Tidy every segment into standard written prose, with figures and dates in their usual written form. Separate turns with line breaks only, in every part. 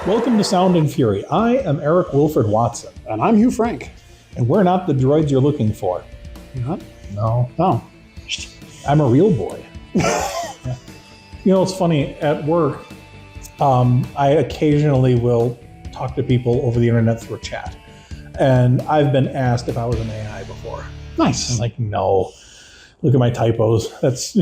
Welcome to Sound and Fury. I am Eric Wilford Watson.
And I'm Hugh Frank.
And we're not the droids you're looking for.
You're not?
No.
Oh.
I'm a real boy. You know, it's funny, at work, I occasionally will talk to people over the internet through a chat. And I've been asked if I was an AI before.
Nice.
I'm like, no. Look at my typos. That's.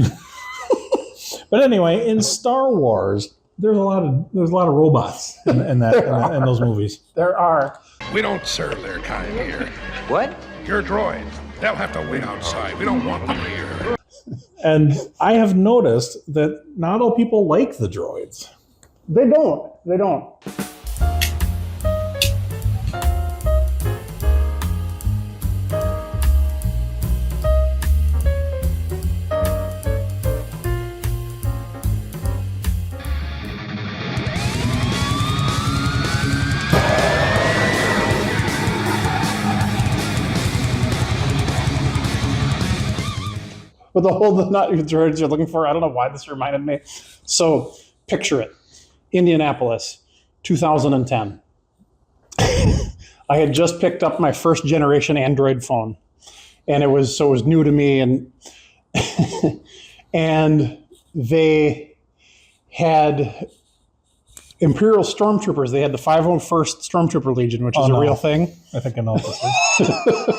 But anyway, in Star Wars, there's a lot of robots in those movies.
There are.
We don't serve their kind here.
What?
You're droids. They'll have to wait outside. We don't want them here.
And I have noticed that not all people like the droids.
They don't. But the whole not your droids you're looking for, I don't know why this reminded me. So picture it. Indianapolis, 2010. I had just picked up my first generation Android phone. And it was new to me, and and they had Imperial Stormtroopers. They had the 501st Stormtrooper Legion, which is a real thing.
I think I know what this is.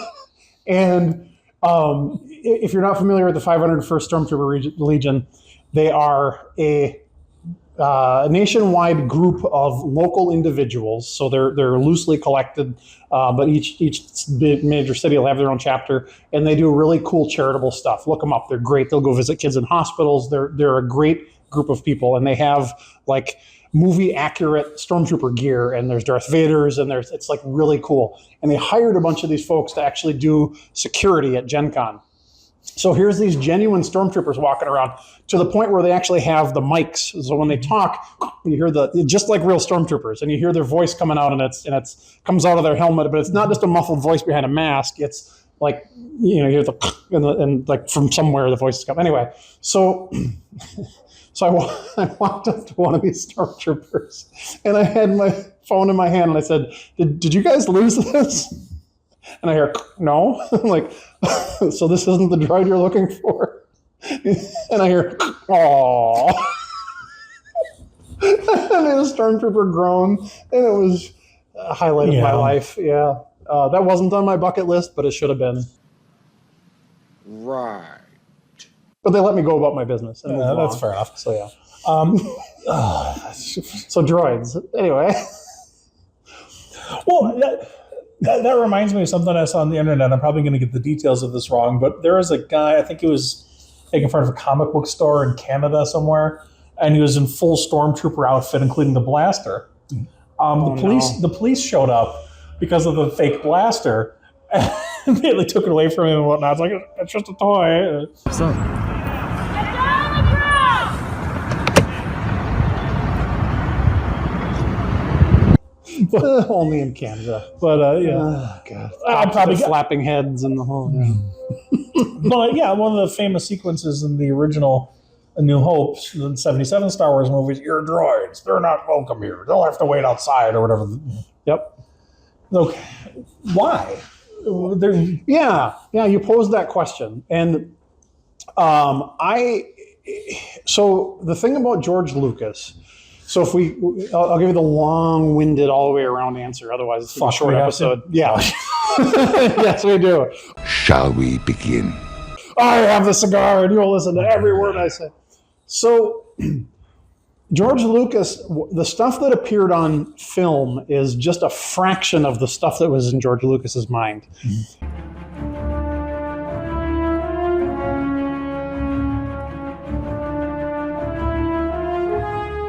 And if you're not familiar with the 501st Stormtrooper Legion, they are a nationwide group of local individuals. So they're loosely collected, but each major city will have their own chapter, and they do really cool charitable stuff. Look them up; they're great. They'll go visit kids in hospitals. They're a great group of people, and they have like movie accurate Stormtrooper gear, and there's Darth Vader's, and it's like really cool. And they hired a bunch of these folks to actually do security at Gen Con. So here's these genuine Stormtroopers walking around to the point where they actually have the mics. So when they talk, you hear just like real Stormtroopers, and you hear their voice coming out, and it's comes out of their helmet, but it's not just a muffled voice behind a mask. It's like, you hear and like from somewhere the voices come. Anyway, so I walked up to one of these Stormtroopers, and I had my phone in my hand, and I said, "Did you guys lose this?" And I hear, "No." I'm like, "So this isn't the droid you're looking for?" And I hear, "Aww." I made a Stormtrooper groan, and it was a highlight of my life. Yeah, that wasn't on my bucket list, but it should have been.
Right.
But they let me go about my business. And
that's fair enough.
So yeah. So droids. Anyway.
Well, that reminds me of something I saw on the internet. I'm probably going to get the details of this wrong, but there was a guy, I think he was taken in front of a comic book store in Canada somewhere, and he was in full Stormtrooper outfit, including the blaster. The police showed up because of the fake blaster, and immediately took it away from him and whatnot. It's like, it's just a toy.
Only in Canada, but yeah. Oh, God. I'd probably flapping heads and the whole. Yeah.
But yeah, one of the famous sequences in the original A New Hope, the 77 Star Wars movies, "Your droids, they're not welcome here. They'll have to wait outside," or whatever. Yep. Okay. Why?
Yeah. You posed that question, and so the thing about George Lucas. So I'll give you the long-winded, all the way around answer. Otherwise, it's a short episode. Yeah. Yes, we do.
Shall we begin?
I have the cigar, and you'll listen to every word I say. So, George Lucas, the stuff that appeared on film is just a fraction of the stuff that was in George Lucas's mind. Mm-hmm.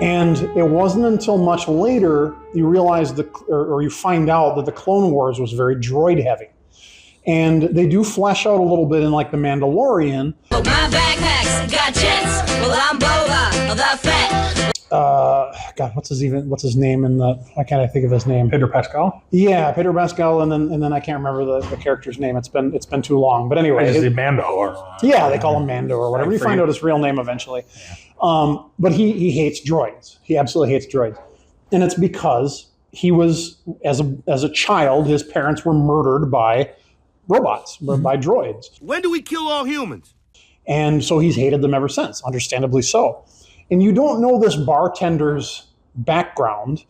And it wasn't until much later you realize or you find out that the Clone Wars was very droid heavy. And they do flesh out a little bit in like The Mandalorian.
My backpacks got jets. Well, I'm Boba, the fat.
God, what's his name in the? Why can't I think of his name?
Pedro Pascal.
Yeah, Pedro Pascal, and then I can't remember the character's name. It's been too long. But anyway,
is it Mando or?
Yeah, they call him Mando or whatever. You find out his real name eventually. Yeah. But he hates droids. He absolutely hates droids. And it's because he was, as a child, his parents were murdered by robots, by droids.
When do we kill all humans?
And so he's hated them ever since, understandably so. And you don't know this bartender's background,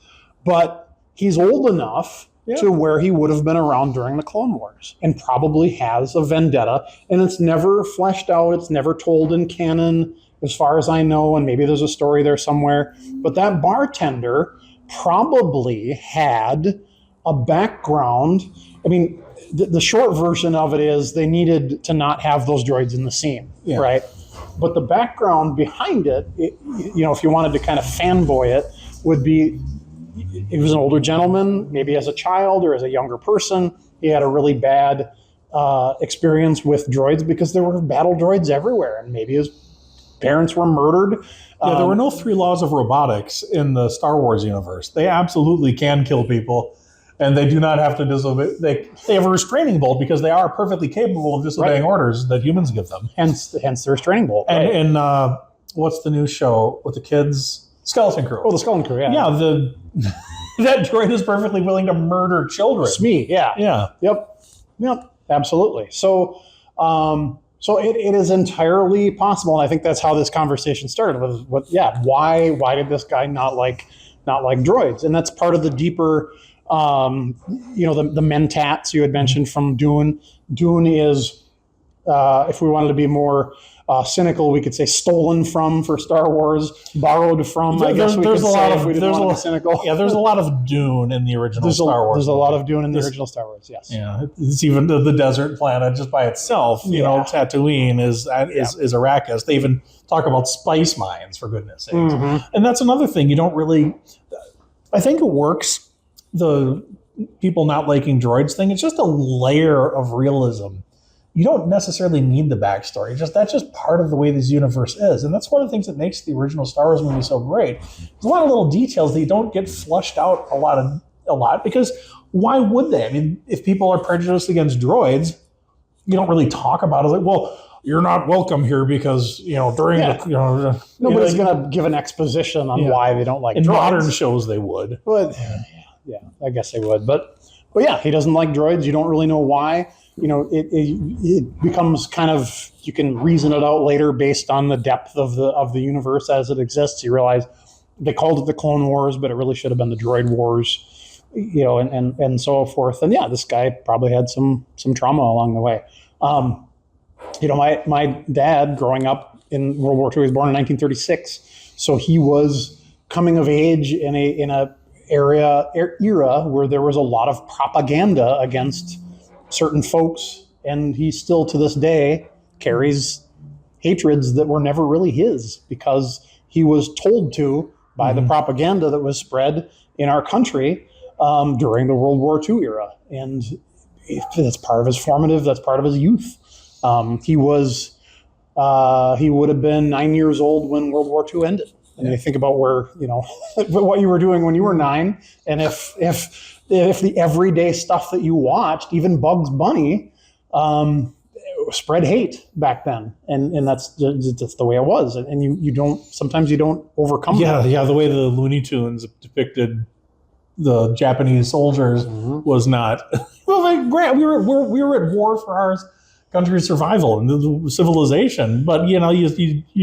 but he's old enough to where he would have been around during the Clone Wars and probably has a vendetta. And it's never fleshed out. It's never told in canon, as far as I know. And maybe there's a story there somewhere. But that bartender probably had a background. I mean, the short version of it is they needed to not have those droids in the scene, right? But the background behind it, if you wanted to kind of fanboy it, would be he was an older gentleman, maybe as a child or as a younger person. He had a really bad experience with droids because there were battle droids everywhere, and maybe his parents were murdered.
Yeah, there were no 3 laws of robotics in the Star Wars universe. They absolutely can kill people, and they do not have to disobey. They have a restraining bolt because they are perfectly capable of disobeying orders that humans give them.
Hence the restraining bolt.
And what's the new show with the kids? Skeleton Crew.
Oh, the Skeleton Crew, yeah.
Yeah, that droid is perfectly willing to murder children.
Smee, yeah.
Yeah.
Yep, absolutely. So it is entirely possible, and I think that's how this conversation started. Why did this guy not like droids? And that's part of the deeper, the mentats you had mentioned from Dune. Dune is, if we wanted to be more cynical, we could say stolen from for Star Wars, borrowed from. I guess we could say if we didn't want to be cynical.
Yeah, there's a lot of Dune in the original Star Wars.
There's a lot of Dune in the original Star Wars. Yes.
Yeah, it's even the desert planet just by itself. Tatooine is Arrakis. They even talk about spice mines, for goodness sakes. And that's another thing you don't really. I think it works. The people not liking droids thing. It's just a layer of realism. You don't necessarily need the backstory. That's just part of the way this universe is. And that's one of the things that makes the original Star Wars movie so great. There's a lot of little details that you don't get flushed out a lot because why would they? I mean, if people are prejudiced against droids, you don't really talk about it. Like, well, you're not welcome here because, during
nobody's going to give an exposition on why they don't like droids.
In modern shows, they would.
But yeah, I guess they would. But yeah, he doesn't like droids. You don't really know why. It becomes kind of, you can reason it out later based on the depth of the universe as it exists. You realize they called it the Clone Wars, but it really should have been the Droid Wars, and so forth. And yeah, this guy probably had some trauma along the way. My dad growing up in World War II, he was born in 1936, so he was coming of age in a era where there was a lot of propaganda against certain folks, and he still to this day carries hatreds that were never really his because he was told to by the propaganda that was spread in our country during the World War II era. And that's part of his that's part of his youth. He would have been 9 years old when World War II ended. And you think about where, what you were doing when you were 9, and if the everyday stuff that you watched, even Bugs Bunny, spread hate back then, and that's the way it was, and you sometimes don't overcome that.
Yeah, the way the Looney Tunes depicted the Japanese soldiers was not. Well, Grant, we were at war for our country's survival and the civilization, but you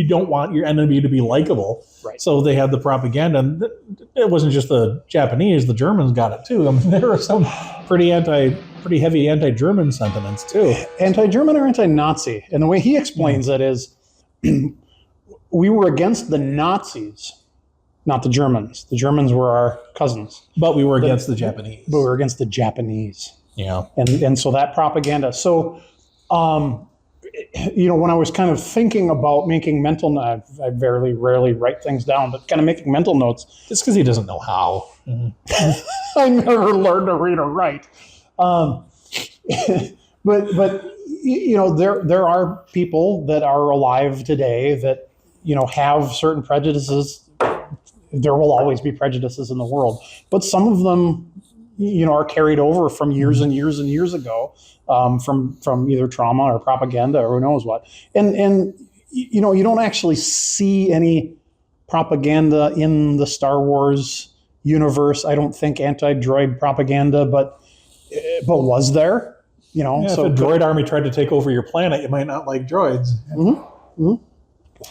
don't want your enemy to be likable,
right? So
they had the propaganda, and it wasn't just the Japanese; the Germans got it too. I mean, there were some pretty heavy anti-German sentiments too.
Anti-German or anti-Nazi, and the way he explains it is, we were against the Nazis, not the Germans. The Germans were our cousins,
but we were against the Japanese.
But we were against the Japanese.
Yeah,
and so that propaganda. So. When I was kind of thinking about making mental notes, I very rarely write things down, but kind of making mental notes.
It's because he doesn't know how.
I never learned to read or write. But there are people that are alive today that, have certain prejudices. There will always be prejudices in the world, but some of them, are carried over from years and years and years ago. From either trauma or propaganda or who knows what. And you don't actually see any propaganda in the Star Wars universe. I don't think anti-droid propaganda, but was there? You know,
Yeah,
so
if a droid army tried to take over your planet, you might not like droids.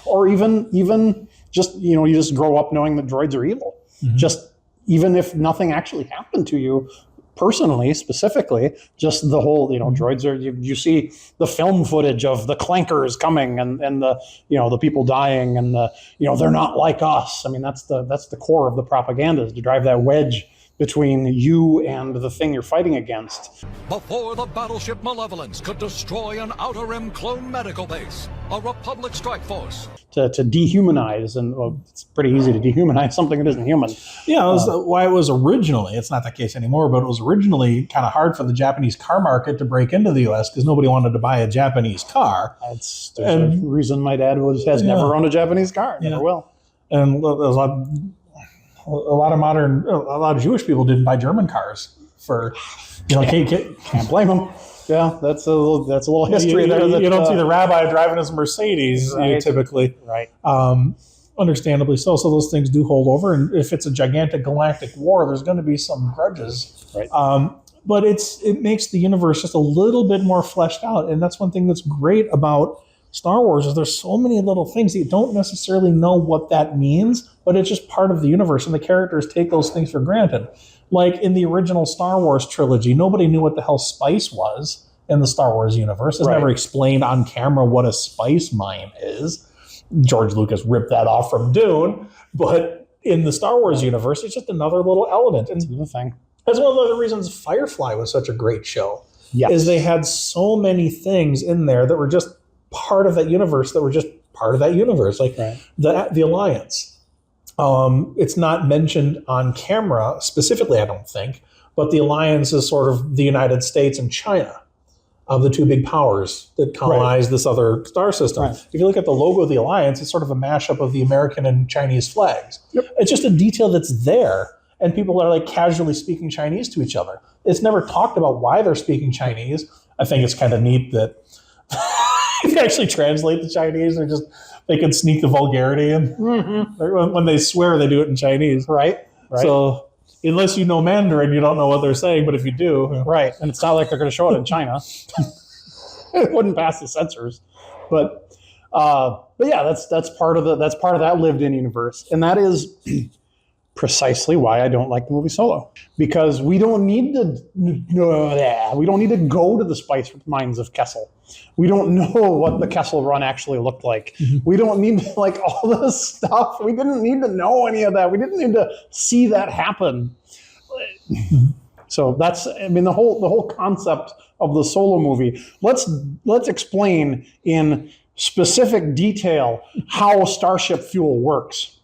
or even just, you know, you just grow up knowing that droids are evil. Just even if nothing actually happened to you personally, specifically, just the whole, you know, droids are, you see the film footage of the clankers coming and the, you know, the people dying and the, you know, they're not like us. I mean, that's the core of the propaganda, is to drive that wedge between you and the thing you're fighting against.
Before the battleship Malevolence could destroy an Outer Rim clone medical base, a Republic strike force.
To dehumanize, and well, it's pretty easy to dehumanize something that isn't human.
Yeah, it was why it was originally, it's not the case anymore, but it was originally kind of hard for the Japanese car market to break into the U.S. because nobody wanted to buy a Japanese car.
There's a reason my dad has never owned a Japanese car, never will.
And there's a lot of Jewish people didn't buy German cars for, you know,
Can't blame them. Yeah, that's a little history there.
You don't see the rabbi driving his Mercedes typically.
Right.
Understandably so. So those things do hold over. And if it's a gigantic galactic war, there's going to be some grudges.
Right.
But it makes the universe just a little bit more fleshed out. And that's one thing that's great about Star Wars, is there's so many little things that you don't necessarily know what that means, but it's just part of the universe. And the characters take those things for granted. Like in the original Star Wars trilogy, nobody knew what the hell spice was in the Star Wars universe. It's never explained on camera what a spice mine is. George Lucas ripped that off from Dune, but in the Star Wars universe, it's just another little element. And
That's the thing.
that's one of the reasons Firefly was such a great show.
Yes.
Is they had so many things in there that were just part of that universe, like the Alliance. It's not mentioned on camera specifically, I don't think, but the Alliance is sort of the United States and China, of the two big powers that colonized this other star system.
Right.
If you look at the logo of the Alliance, it's sort of a mashup of the American and Chinese flags. Yep. It's just a detail that's there, and people are like casually speaking Chinese to each other. It's never talked about why they're speaking Chinese. I think it's kind of neat that if you actually translate the Chinese, they can sneak the vulgarity in. When they swear, they do it in Chinese.
Right.
So unless you know Mandarin, you don't know what they're saying. But if you do,
right, and it's not like they're going to show it in China. It wouldn't pass the censors. But yeah, that's part of that lived-in universe, and that is precisely why I don't like the movie Solo, because we don't need to go to the spice mines of Kessel. We don't know what the Kessel Run actually looked like. We don't need like all this stuff. We didn't need to know any of that. We didn't need to see that happen. So that's, I mean, the whole concept of the Solo movie. Let's explain in specific detail how starship fuel works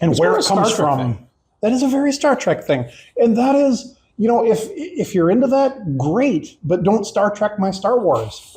and where it comes from. That is a very Star Trek thing, and that is, you know, if you're into that, great, but don't Star Trek my Star Wars.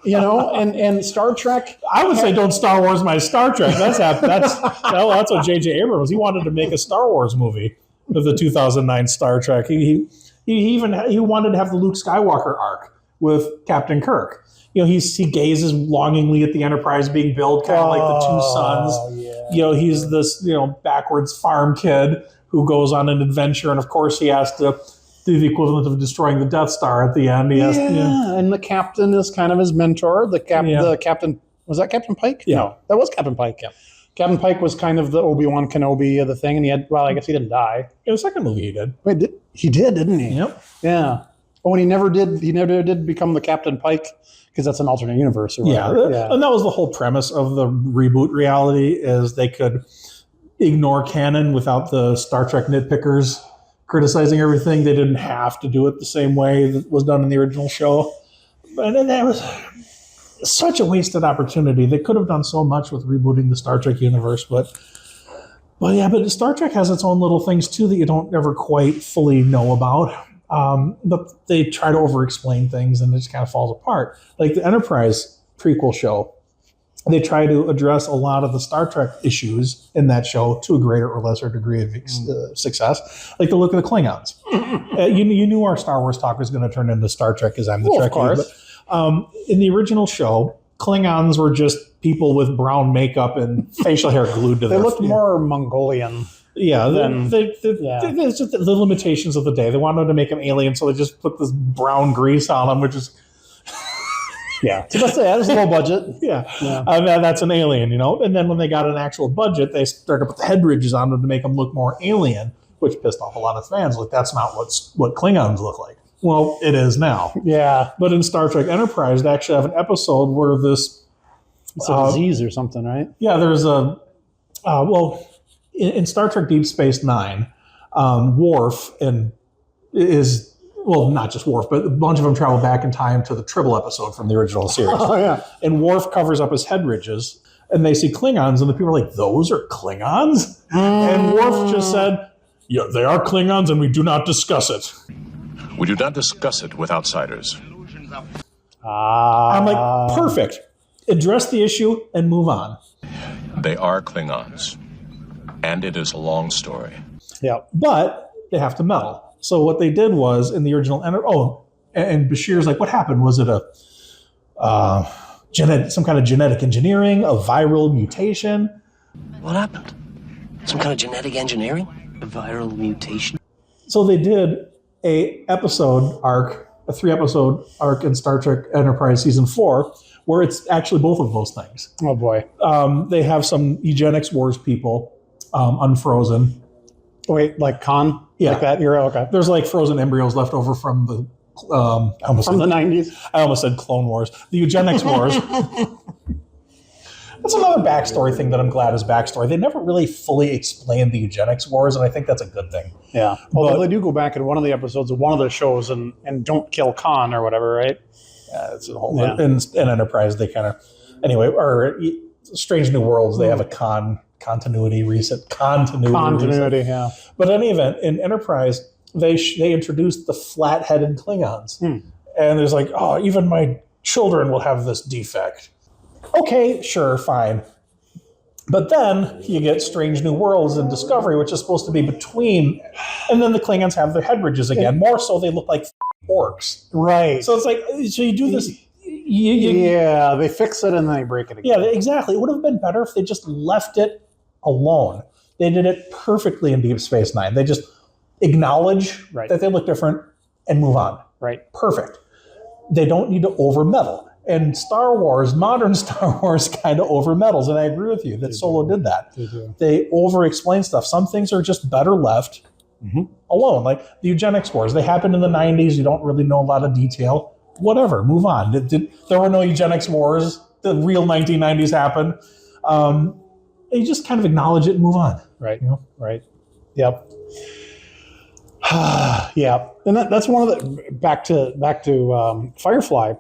You know, and Star Trek.
I would say don't Star Wars my Star Trek. That's what J.J. Abrams. He wanted to make a Star Wars movie of the 2009 Star Trek. He wanted to have the Luke Skywalker arc with Captain Kirk. You know, he gazes longingly at the Enterprise being built, kind of like the two sons.
Yeah.
You know, he's this, you know, backwards farm kid who goes on an adventure, and of course he has to do the equivalent of destroying the Death Star at the end.
And the captain is kind of his mentor. The captain, was that Captain Pike?
Yeah.
No, that was Captain Pike. Yeah. Captain Pike was kind of the Obi-Wan Kenobi of the thing, and I guess he didn't die.
In the second movie he did.
Wait, he did, didn't he?
Yep.
Yeah. Oh, and he never did become the Captain Pike, because that's an alternate universe or whatever.
Yeah, and that was the whole premise of the reboot reality, is they could ignore canon without the Star Trek nitpickers criticizing everything. They didn't have to do it the same way that was done in the original show. And that was such a wasted opportunity. They could have done so much with rebooting the Star Trek universe, but Star Trek has its own little things too that you don't ever quite fully know about. But they try to over-explain things, and it just kind of falls apart. Like the Enterprise prequel show, they try to address a lot of the Star Trek issues in that show to a greater or lesser degree of success. Like the look of the Klingons. You knew our Star Wars talk was going to turn into Star Trek, because I'm the Trekkie. Of course. But, in the original show, Klingons were just people with brown makeup and facial hair glued to
They
their
looked more Mongolian.
Yeah,
then
it's just the limitations of the day. They wanted to make him alien, so they just put this brown grease on him, which is
So let's say that is low budget.
That's an alien, And then when they got an actual budget, they started to put the head ridges on them to make them look more alien, which pissed off a lot of fans. Like, that's not what Klingons look like. Well, it is now.
Yeah.
But in Star Trek Enterprise, they actually have an episode where this...
It's a disease or something, right?
Yeah, there's a... in Star Trek Deep Space Nine, Worf is... Well, not just Worf, but a bunch of them travel back in time to the Tribble episode from the original series.
Oh, yeah.
And Worf covers up his head ridges, and they see Klingons, and the people are like, those are Klingons? And Worf just said, yeah, they are Klingons, and we do not discuss it.
We do not discuss it with outsiders.
I'm like, perfect. Address the issue and move on.
They are Klingons. And it is a long story.
Yeah.
But they have to meddle. So what they did was, in the original... and Bashir's like, what happened? Was it some kind of genetic engineering, a viral mutation?
What happened? Some kind of genetic engineering? A viral mutation?
So they did a 3-episode arc in Star Trek Enterprise Season 4, where it's actually both of those things.
Oh, boy.
They have some eugenics wars people unfrozen.
Wait, like Khan?
Yeah.
Like that era? Okay.
There's like frozen embryos left over from the...
from the 90s?
I almost said Clone Wars. The eugenics wars. That's another backstory thing that I'm glad is backstory. They never really fully explained the eugenics wars, and I think that's a good thing.
Yeah. Although they do go back in one of the episodes of one of the shows and don't kill Khan or whatever, right?
Yeah, it's a whole... In Enterprise, they kind of... Anyway, or Strange New Worlds, they have a continuity reset.
Continuity, yeah.
But in any event, in Enterprise, they introduced the flat-headed Klingons. And there's like, oh, even my children will have this defect. Okay, sure, fine. But then you get Strange New Worlds and Discovery, which is supposed to be between, and then the Klingons have their head ridges again. More so, they look like orcs.
Right.
So it's like, so you do this...
Yeah, they fix it and then they break it again.
Yeah, exactly. It would have been better if they just left it alone. They did it perfectly in Deep Space Nine. They just acknowledge that they look different and move on.
Right.
Perfect. They don't need to over-meddle. And Star Wars, modern Star Wars, kind of over-meddles, and I agree with you that Solo did that. They over-explain stuff. Some things are just better left alone. Like the eugenics wars. They happened in the 90s. You don't really know a lot of detail. Whatever, move on. There were no eugenics wars. The real 1990s happened. You just kind of acknowledge it and move on.
Right. Right. Yep. Yeah. And that's one of the back to Firefly.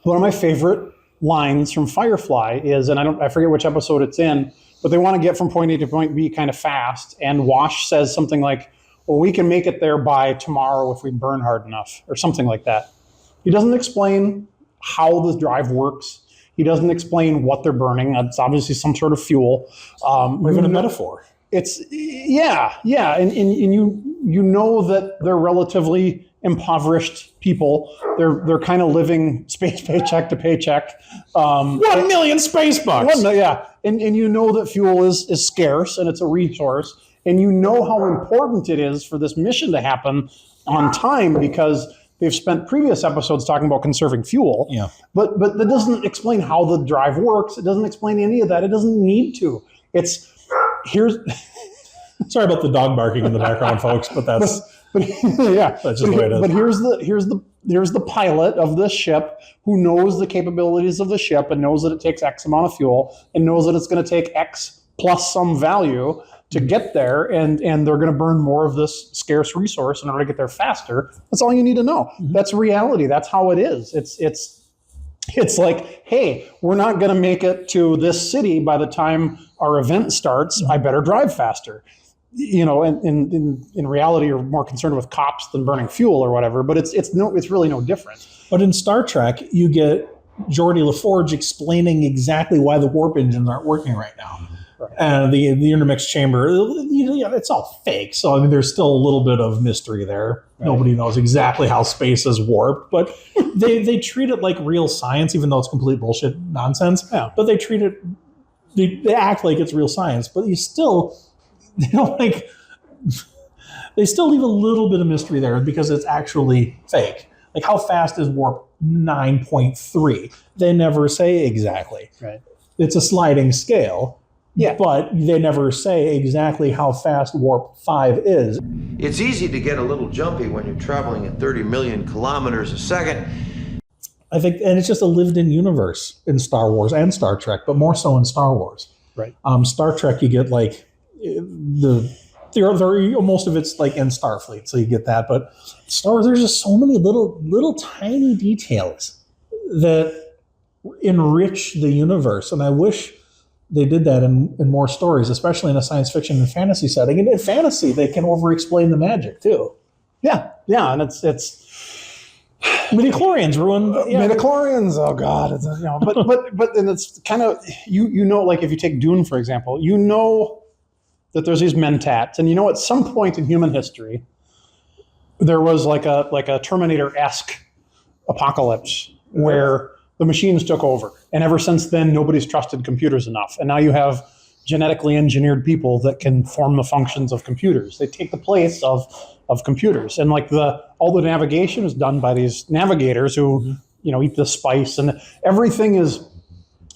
One of my favorite lines from Firefly is, and I forget which episode it's in, but they want to get from point A to point B kind of fast. And Wash says something like, well, we can make it there by tomorrow if we burn hard enough, or something like that. He doesn't explain how the drive works. He doesn't explain what they're burning. It's obviously some sort of fuel.
Or even a metaphor.
It's, yeah. And you know that they're relatively impoverished people. They're kind of living space paycheck to paycheck.
1 million space bucks.
Yeah. And you know that fuel is scarce and it's a resource. And you know how important it is for this mission to happen on time because they've spent previous episodes talking about conserving fuel.
Yeah.
But that doesn't explain how the drive works. It doesn't explain any of that. It doesn't need to. Here's
sorry about the dog barking in the background, folks, but that's
yeah.
That's just the way it is.
But here's the pilot of this ship who knows the capabilities of the ship and knows that it takes X amount of fuel and knows that it's going to take X plus some value to get there, and they're going to burn more of this scarce resource in order to get there faster. That's all you need to know. That's reality. That's how it is. It's like, hey, we're not going to make it to this city by the time our event starts. I better drive faster. And in reality, you're more concerned with cops than burning fuel or whatever. But it's really no different. But
in Star Trek, you get Geordi LaForge explaining exactly why the warp engines aren't working right now.
Right.
And the intermix chamber, it's all fake. So, I mean, there's still a little bit of mystery there. Right. Nobody knows exactly how space is warped, but they treat it like real science, even though it's complete bullshit nonsense.
Yeah.
But they treat it, they act like it's real science, but you still, they don't like. They still leave a little bit of mystery there because it's actually fake. Like, how fast is warp 9.3? They never say exactly.
Right.
It's a sliding scale.
Yeah.
But they never say exactly how fast warp 5 is.
It's easy to get a little jumpy when you're traveling at 30 million kilometers a second.
I think, and it's just a lived-in universe in Star Wars and Star Trek, but more so in Star Wars.
Right.
Star Trek, you get like most of it's like in Starfleet, so you get that. But Star Wars, there's just so many little tiny details that enrich the universe, and I wish they did that in more stories, especially in a science fiction and fantasy setting. And in fantasy, they can over-explain the magic too.
Yeah, and it's
midichlorians ruined.
Midichlorians, oh god, it's, but then it's kind of like if you take Dune for example, that there's these mentats, and at some point in human history, there was like a Terminator-esque apocalypse where the machines took over, and ever since then, nobody's trusted computers enough, and now you have genetically engineered people that can form the functions of computers. They take the place of computers, and like all the navigation is done by these navigators who eat the spice, and everything is,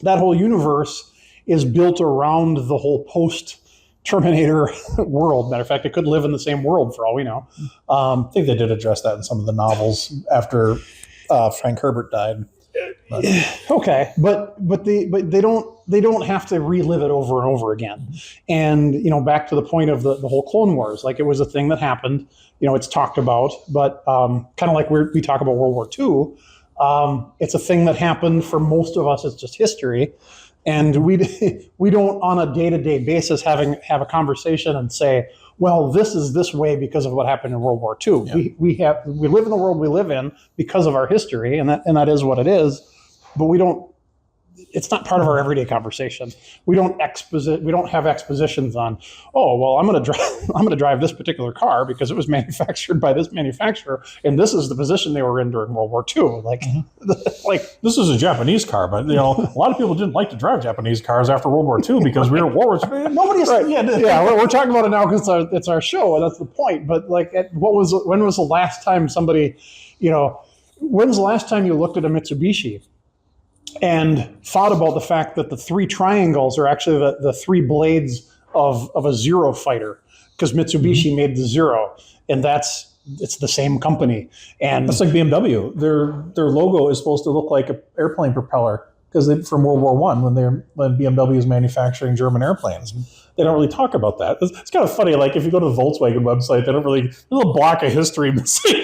that whole universe is built around the whole post-Terminator world. Matter of fact, it could live in the same world for all we know.
I think they did address that in some of the novels after Frank Herbert died. But.
Okay, but they don't have to relive it over and over again. And back to the point of the whole Clone Wars, like it was a thing that happened. It's talked about, but kind of like we talk about World War II, it's a thing that happened for most of us. It's just history, and we don't on a day-to-day basis have a conversation and say, well, this is this way because of what happened in World War II. Yeah. We live in the world we live in because of our history, and that is what it is. But we don't. It's not part of our everyday conversation. We don't have expositions on. Oh, well, I'm going to drive this particular car because it was manufactured by this manufacturer, and this is the position they were in during World War II. Like,
like this is a Japanese car, but a lot of people didn't like to drive Japanese cars after World War II because we were at war. Nobody's
right. Yeah, we're talking about it now because it's our show, and that's the point. But like, when was the last time somebody, when's the last time you looked at a Mitsubishi and thought about the fact that the three triangles are actually the three blades of a Zero fighter, because Mitsubishi made the Zero, and it's the same company. And
it's like BMW. Their logo is supposed to look like an airplane propeller because from World War I when BMW is manufacturing German airplanes. They don't really talk about that. It's kind of funny. Like if you go to the Volkswagen website, they don't really. There's a block of history missing.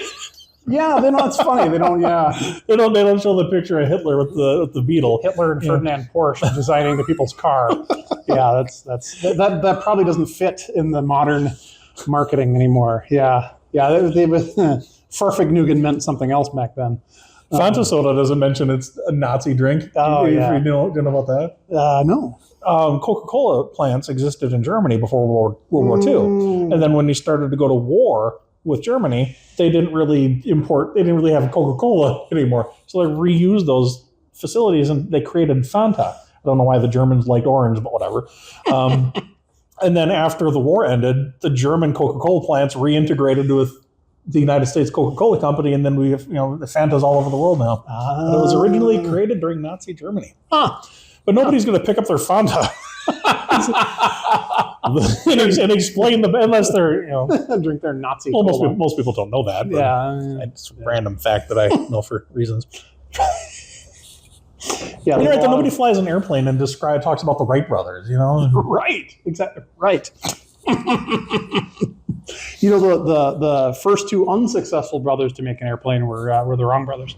Yeah, they know it's funny. They don't. Yeah,
they don't show the picture of Hitler with the Beetle.
Hitler and Ferdinand Porsche designing the people's car. Yeah, that probably doesn't fit in the modern marketing anymore. Yeah. Farfignugan meant something else back then.
Fanta soda doesn't mention it's a Nazi drink.
Oh, yeah.
You know about that?
No.
Coca-Cola plants existed in Germany before World War II, and then when they started to go to war with Germany, they didn't really have Coca-Cola anymore. So they reused those facilities and they created Fanta. I don't know why the Germans liked orange, but whatever. And then after the war ended, the German Coca-Cola plants reintegrated with the United States Coca-Cola Company, and then we have, the Fantas all over the world now. And it was originally created during Nazi Germany. But nobody's going to pick up their Fanta. and explain unless they're
drink their Nazi.
Well, most people don't know that. But
yeah,
it's a random fact that I know for reasons.
Yeah,
you're right. That nobody flies an airplane and talks about the Wright brothers.
Right, exactly right. The first two unsuccessful brothers to make an airplane were the Wrong brothers.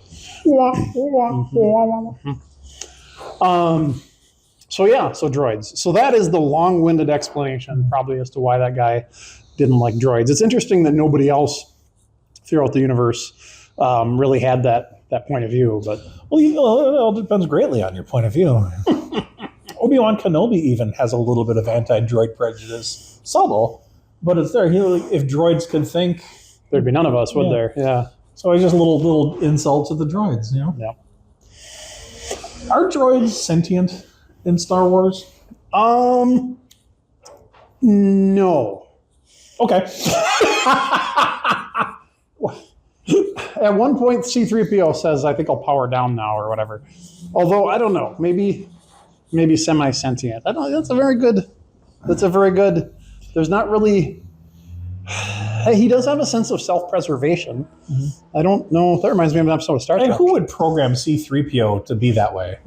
So droids. So that is the long-winded explanation, probably, as to why that guy didn't like droids. It's interesting that nobody else throughout the universe really had that point of view. But
it all depends greatly on your point of view. Obi-Wan Kenobi even has a little bit of anti-droid prejudice, subtle, but it's there. If droids could think,
there'd be none of us, would there? Yeah.
So it's just a little insult to the droids.
Yeah.
Are droids sentient in Star Wars?
No.
Okay.
At one point, C-3PO says, I think I'll power down now or whatever. Although, I don't know. Maybe semi-sentient. I don't know. That's a very good... There's not really... He does have a sense of self-preservation. I don't know. That reminds me of an episode of Star Trek.
And who would program C-3PO to be that way?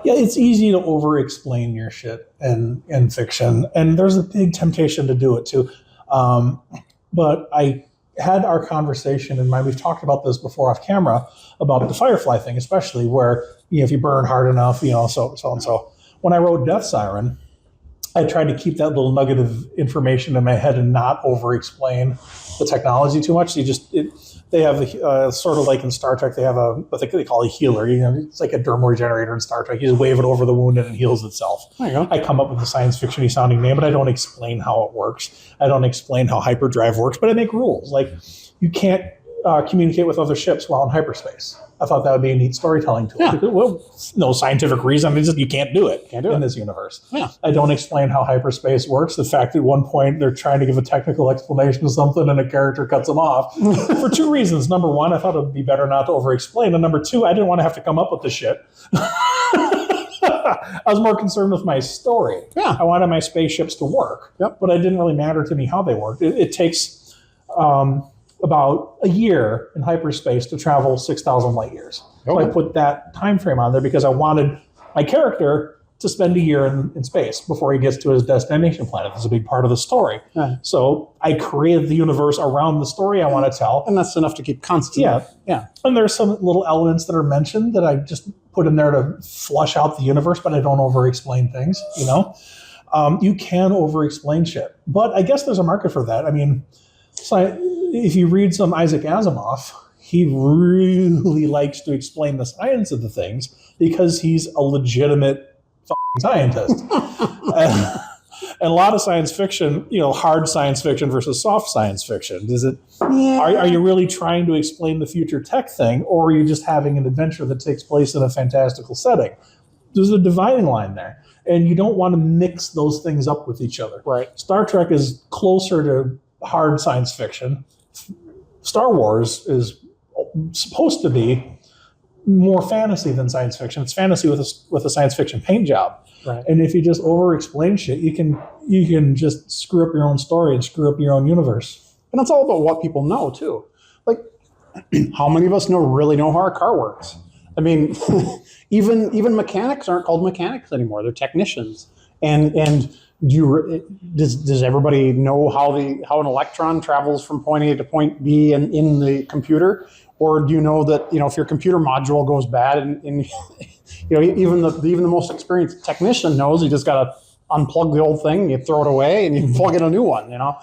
Yeah, it's easy to over-explain your shit in fiction, and there's a big temptation to do it too. But I had our conversation in mind. We've talked about this before off camera about the Firefly thing, especially where if you burn hard enough, so and so. When I wrote Death Siren, I tried to keep that little nugget of information in my head and not over-explain the technology too much. They have sort of like in Star Trek, they have what they call a healer. It's like a dermal regenerator in Star Trek. You just wave it over the wound and it heals itself.
There you go.
I come up with a science fiction-y sounding name, but I don't explain how it works. I don't explain how hyperdrive works, but I make rules. Like you can't communicate with other ships while in hyperspace. I thought that would be a neat storytelling tool.
Yeah.
Well, no scientific reason. You can't do it in this universe.
Yeah.
I don't explain how hyperspace works. The fact that at one point they're trying to give a technical explanation of something and a character cuts them off for two reasons. Number one, I thought it would be better not to over-explain. And number two, I didn't want to have to come up with the shit. I was more concerned with my story.
Yeah.
I wanted my spaceships to work.
Yep.
But it didn't really matter to me how they worked. It takes about a year in hyperspace to travel 6,000 light years. So I put that time frame on there because I wanted my character to spend a year in space before he gets to his destination planet. That's a big part of the story.
Yeah.
So I created the universe around the story I want to tell.
And that's enough to keep constant.
Yeah. And there's some little elements that are mentioned that I just put in there to flush out the universe, but I don't over-explain things, You can over-explain shit. But I guess there's a market for that. I mean, if you read some Isaac Asimov, he really likes to explain the science of the things because he's a legitimate scientist. And a lot of science fiction, hard science fiction versus soft science fiction. Are you really trying to explain the future tech thing, or are you just having an adventure that takes place in a fantastical setting? There's a dividing line there. And you don't want to mix those things up with each other.
Right.
Star Trek is closer to hard science fiction. Star Wars is supposed to be more fantasy than science fiction. It's fantasy with a science fiction paint job.
Right.
And if you just over-explain shit, you can just screw up your own story and screw up your own universe.
And it's all about what people know too. Like, how many of us really know how our car works? I mean, even mechanics aren't called mechanics anymore; they're technicians. And does everybody know how an electron travels from point A to point B in the computer? Or do you know that if your computer module goes bad and even the most experienced technician knows you just got to unplug the old thing, you throw it away, and you plug in a new one. I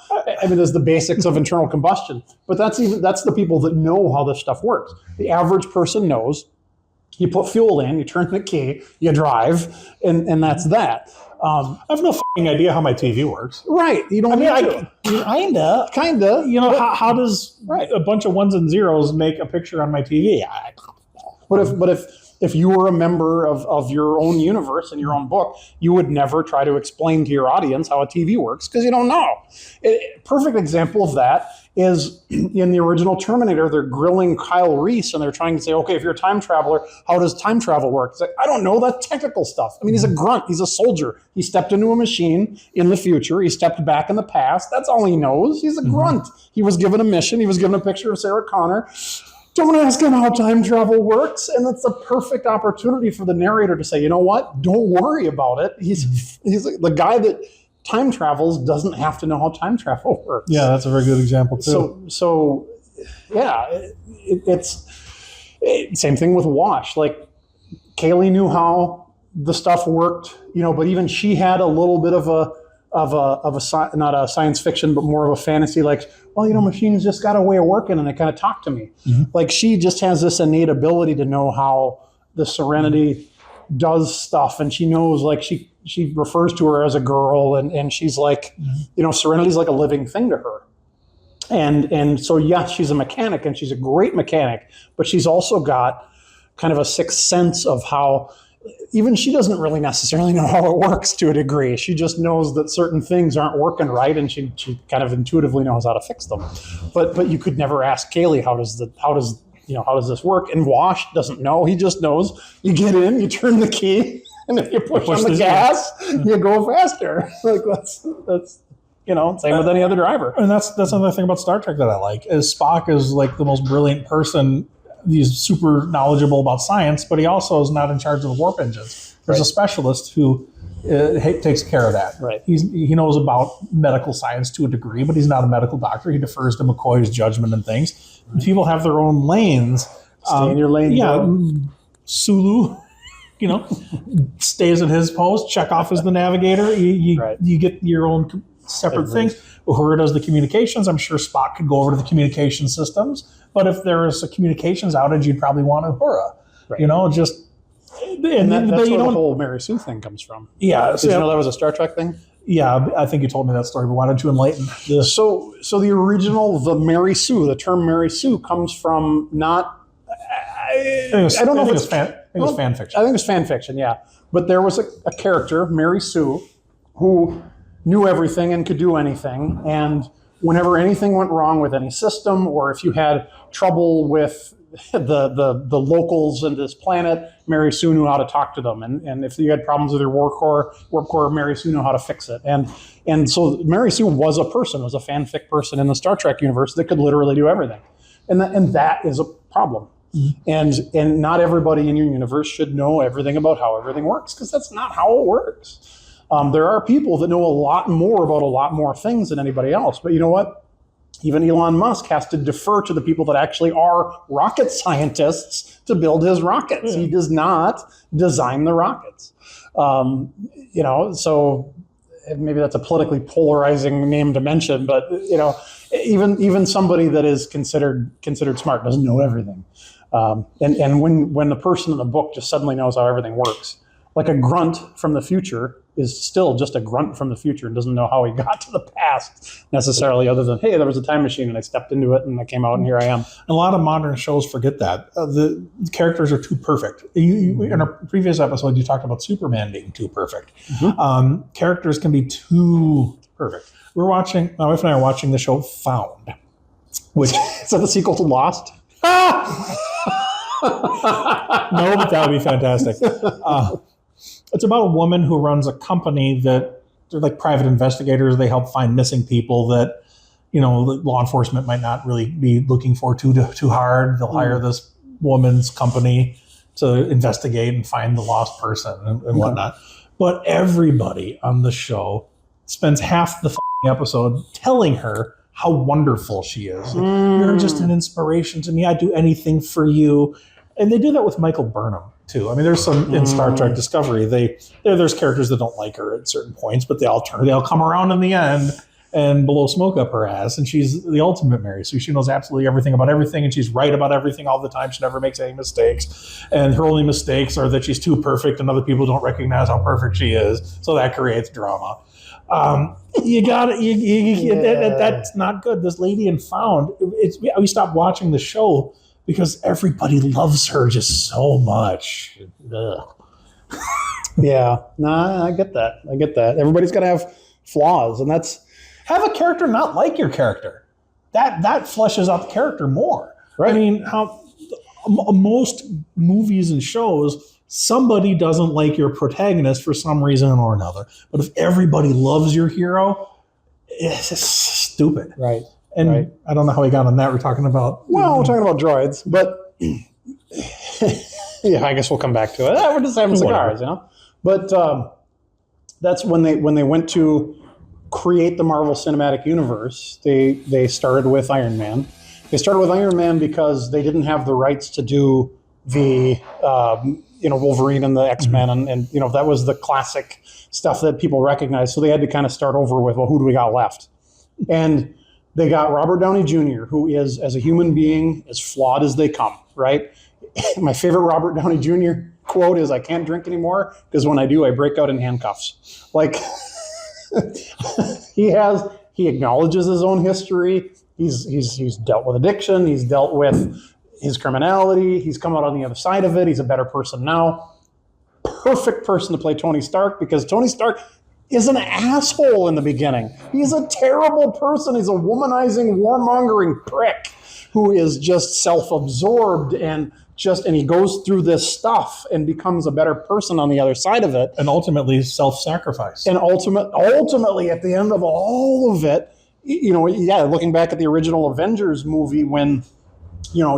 mean, there's the basics of internal combustion, but that's the people that know how this stuff works. The average person knows. You put fuel in, you turn the key, you drive, and that's that.
I have no fucking idea how my TV works.
Right. You don't
Kinda. How does a bunch of ones and zeros make a picture on my TV?
But if you were a member of your own universe and your own book, you would never try to explain to your audience how a TV works because you don't know. Perfect example of that is in the original Terminator, they're grilling Kyle Reese and they're trying to say, okay, if you're a time traveler, how does time travel work? It's like, I don't know, that's technical stuff. I mean, he's a grunt, he's a soldier. He stepped into a machine in the future, he stepped back in the past, that's all he knows. He's a grunt. He was given a mission, he was given a picture of Sarah Connor. Don't ask him how time travel works, and it's a perfect opportunity for the narrator to say, you know what, don't worry about it. He's the guy that time travels doesn't have to know how time travel works.
Yeah, that's a very good example too.
So yeah, it's same thing with Wash. Like Kaylee knew how the stuff worked, but even she had a little bit of a not a science fiction, but more of a fantasy. Like, well, machines just got a way of working, and they kind of talk to me. Mm-hmm. Like she just has this innate ability to know how the Serenity does stuff, and she knows, like she refers to her as a girl, and she's like, Serenity's like a living thing to her. And so, yes, she's a mechanic, and she's a great mechanic, but she's also got kind of a sixth sense of how even she doesn't really necessarily know how it works to a degree. She just knows that certain things aren't working right, and she kind of intuitively knows how to fix them. But you could never ask Kaylee how does this work? And Wash doesn't know. He just knows you get in, you turn the key, and if you push on the gas, you go faster. Like that's same with any other driver.
And that's another thing about Star Trek that I like is Spock is like the most brilliant person. He's super knowledgeable about science, but he also is not in charge of the warp engines. There's a specialist who takes care of that.
Right.
He knows about medical science to a degree, but he's not a medical doctor. He defers to McCoy's judgment and things. Right. People have their own lanes.
Stay in your lane.
Yeah. Sulu, stays in his post. Chekhov is the navigator. You get your own separate things. Uhura does the communications. I'm sure Spock could go over to the communication systems. But if there is a communications outage, you'd probably want Uhura. Right.
That's where the whole Mary Sue thing comes from.
Yeah.
Did you know that was a Star Trek thing?
Yeah, I think you told me that story, but why don't you enlighten this?
So the original, the Mary Sue, the term Mary Sue comes from not... I don't know if it's
fan fiction.
I think it's fan fiction, yeah. But there was a character, Mary Sue, who knew everything and could do anything. And whenever anything went wrong with any system, or if you had trouble with the locals in this planet, Mary Sue knew how to talk to them. And if you had problems with your warp core, Mary Sue knew how to fix it. And so Mary Sue was a fanfic person in the Star Trek universe that could literally do everything. And that is a problem. Mm-hmm. And not everybody in your universe should know everything about how everything works, because that's not how it works. There are people that know a lot more about a lot more things than anybody else. But you know what? Even Elon Musk has to defer to the people that actually are rocket scientists to build his rockets. He does not design the rockets. So maybe that's a politically polarizing name to mention, but even somebody that is considered smart doesn't know everything. And when the person in the book just suddenly knows how everything works, like a grunt from the future is still just a grunt from the future and doesn't know how he got to the past necessarily, other than, hey, there was a time machine and I stepped into it and I came out and here I am.
A lot of modern shows forget that. The characters are too perfect. In a previous episode, you talked about Superman being too perfect. Mm-hmm. Characters can be too perfect. My wife and I are watching the show Found. Which
is that the sequel to Lost?
No, but that would be fantastic. It's about a woman who runs a company that they're like private investigators. They help find missing people that, law enforcement might not really be looking for too hard. They'll hire this woman's company to investigate and find the lost person and whatnot. But everybody on the show spends half the episode telling her how wonderful she is. You're just an inspiration to me. I'd do anything for you. And they do that with Michael Burnham, too. I mean, there's some in Star Trek Discovery. There's characters that don't like her at certain points, but they'll come around in the end and blow smoke up her ass. And she's the ultimate Mary Sue. She knows absolutely everything about everything, and she's right about everything all the time. She never makes any mistakes. And her only mistakes are that she's too perfect and other people don't recognize how perfect she is. So that creates drama. That's not good. This lady in Found, we stopped watching the show because everybody loves her just so much.
Yeah, I get that. Everybody's got to have flaws, and that's
have a character not like your character. That fleshes out the character more. Right? I mean, how most movies and shows, somebody doesn't like your protagonist for some reason or another. But if everybody loves your hero, it's just stupid.
Right.
And I don't know how we got on that. We're talking about...
Well, we're talking about droids, but yeah, I guess we'll come back to it. We're just having cigars, But that's when they went to create the Marvel Cinematic Universe. They started with Iron Man. They started with Iron Man because they didn't have the rights to do the Wolverine and the X-Men, and that was the classic stuff that people recognized. So they had to kind of start over with, well, who do we got left? And they got Robert Downey Jr., who is, as a human being, as flawed as they come, right? My favorite Robert Downey Jr. quote is, I can't drink anymore because when I do, I break out in handcuffs. Like, he acknowledges his own history. He's dealt with addiction. He's dealt with his criminality. He's come out on the other side of it. He's a better person now. perfect person to play Tony Stark because Tony Stark is an asshole in the beginning. He's a terrible person. He's a womanizing, warmongering prick who is just self-absorbed and he goes through this stuff and becomes a better person on the other side of it.
And ultimately self-sacrifice.
And ultimately, at the end of all of it, looking back at the original Avengers movie when, you're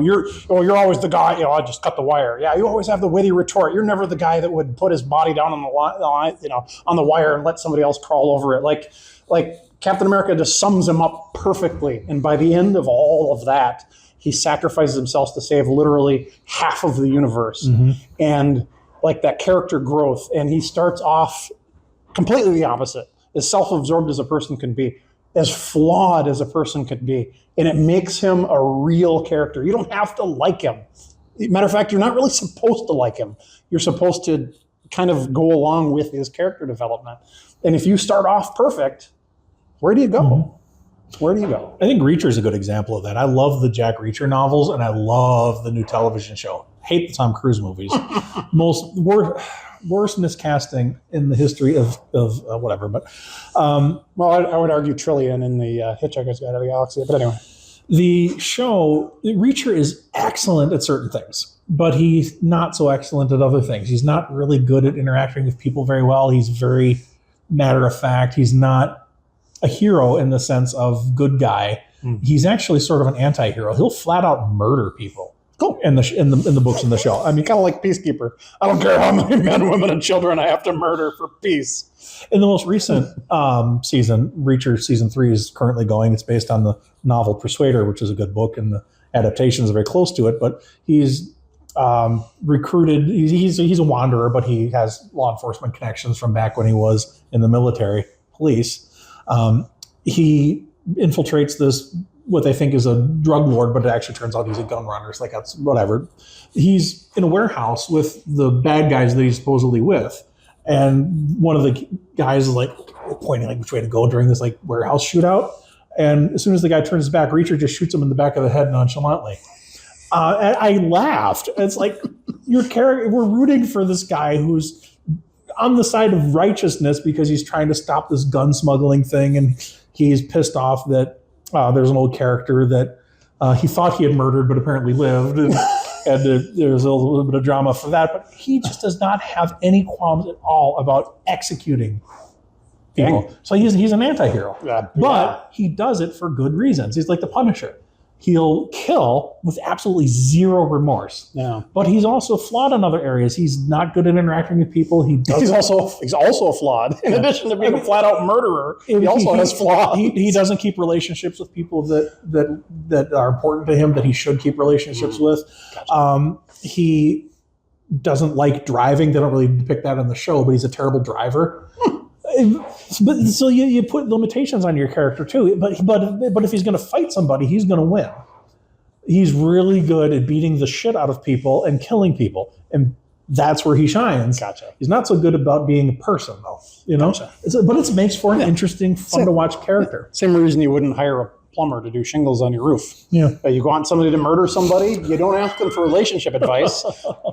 always the guy, I just cut the wire. Yeah, you always have the witty retort. You're never the guy that would put his body down on on the wire and let somebody else crawl over it. Like Captain America just sums him up perfectly. And by the end of all of that, he sacrifices himself to save literally half of the universe. Mm-hmm. And like that character growth. And he starts off completely the opposite, as self-absorbed as a person can be, as flawed as a person could be. And it makes him a real character. You don't have to like him. Matter of fact, you're not really supposed to like him. You're supposed to kind of go along with his character development. And if you start off perfect, where do you go? Mm-hmm. Where do you go?
I think Reacher is a good example of that. I love the Jack Reacher novels, and I love the new television show. Hate the Tom Cruise movies. Worst miscasting in the history of whatever. But
I would argue Trillion in the Hitchhiker's Guide to the Galaxy. But anyway,
the show Reacher is excellent at certain things, but he's not so excellent at other things. He's not really good at interacting with people very well. He's very matter of fact. He's not a hero in the sense of good guy. He's actually sort of an anti-hero. He'll flat out murder people.
Cool.
In the books in the show.
I mean, kind of like Peacekeeper. I don't care how many men, women, and children I have to murder for peace.
In the most recent season, Reacher season 3 is currently going. It's based on the novel Persuader, which is a good book, and the adaptations are very close to it. But he's recruited. He's a wanderer, but he has law enforcement connections from back when he was in the military police. He infiltrates this, what they think is a drug lord, but it actually turns out he's a gun runner. It's like, that's whatever. He's in a warehouse with the bad guys that he's supposedly with. And one of the guys is like pointing like which way to go during this like warehouse shootout. And as soon as the guy turns his back, Reacher just shoots him in the back of the head nonchalantly. And I laughed. It's like, we're rooting for this guy who's on the side of righteousness because he's trying to stop this gun smuggling thing, and he's pissed off that there's an old character that he thought he had murdered but apparently lived, and there's a little bit of drama for that. But he just does not have any qualms at all about executing people. Dang. So he's an anti-hero, but he does it for good reasons. He's like the Punisher. He'll kill with absolutely zero remorse.
Yeah.
But he's also flawed in other areas. He's not good at interacting with people. He's
also flawed. In addition to being a flat out murderer, he also has flaws.
He doesn't keep relationships with people that are important to him that he should keep relationships with. Gotcha. He doesn't like driving. They don't really depict that in the show, but he's a terrible driver. But so you put limitations on your character too. But if he's going to fight somebody, he's going to win. He's really good at beating the shit out of people and killing people, and that's where he shines.
Gotcha.
He's not so good about being a person, though. Gotcha. But it makes for an interesting, fun to watch character.
Same reason you wouldn't hire a plumber to do shingles on your roof.
Yeah.
You want somebody to murder somebody, you don't ask them for relationship advice.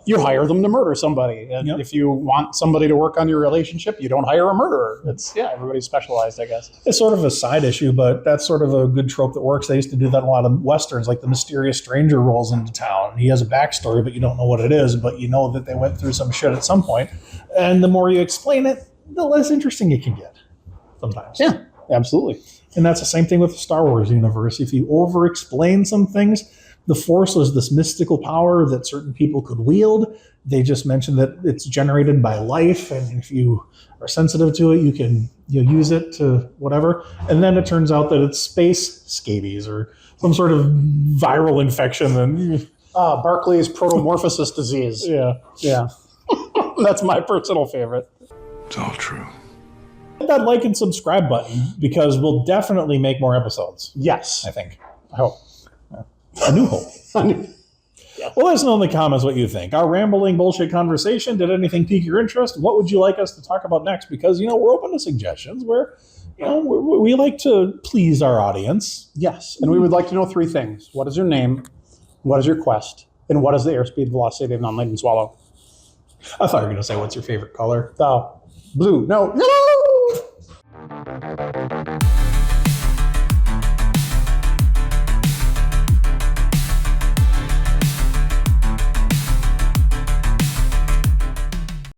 You hire them to murder somebody. And if you want somebody to work on your relationship, you don't hire a murderer. Everybody's specialized, I guess.
It's sort of a side issue, but that's sort of a good trope that works. They used to do that in a lot of Westerns, like the mysterious stranger rolls into town. He has a backstory, but you don't know what it is, but you know that they went through some shit at some point. And the more you explain it, the less interesting it can get sometimes.
Yeah, absolutely.
And that's the same thing with the Star Wars universe. If you over-explain some things, the Force was this mystical power that certain people could wield. They just mentioned that it's generated by life, and if you are sensitive to it, you can use it to whatever. And then it turns out that it's space scabies or some sort of viral infection. And
Barclay's protomorphosis disease.
Yeah.
That's my personal favorite.
It's all true.
Hit that like and subscribe button because we'll definitely make more episodes.
Yes.
I think.
I hope.
A new hope. Well, let us know in the comments what you think. Our rambling bullshit conversation, did anything pique your interest? What would you like us to talk about next? Because, we're open to suggestions. We like to please our audience.
Yes. And we would like to know 3 things. What is your name? What is your quest? And what is the airspeed velocity of an unladen swallow? I thought you were going to say, what's your favorite color? Oh, blue. No, no!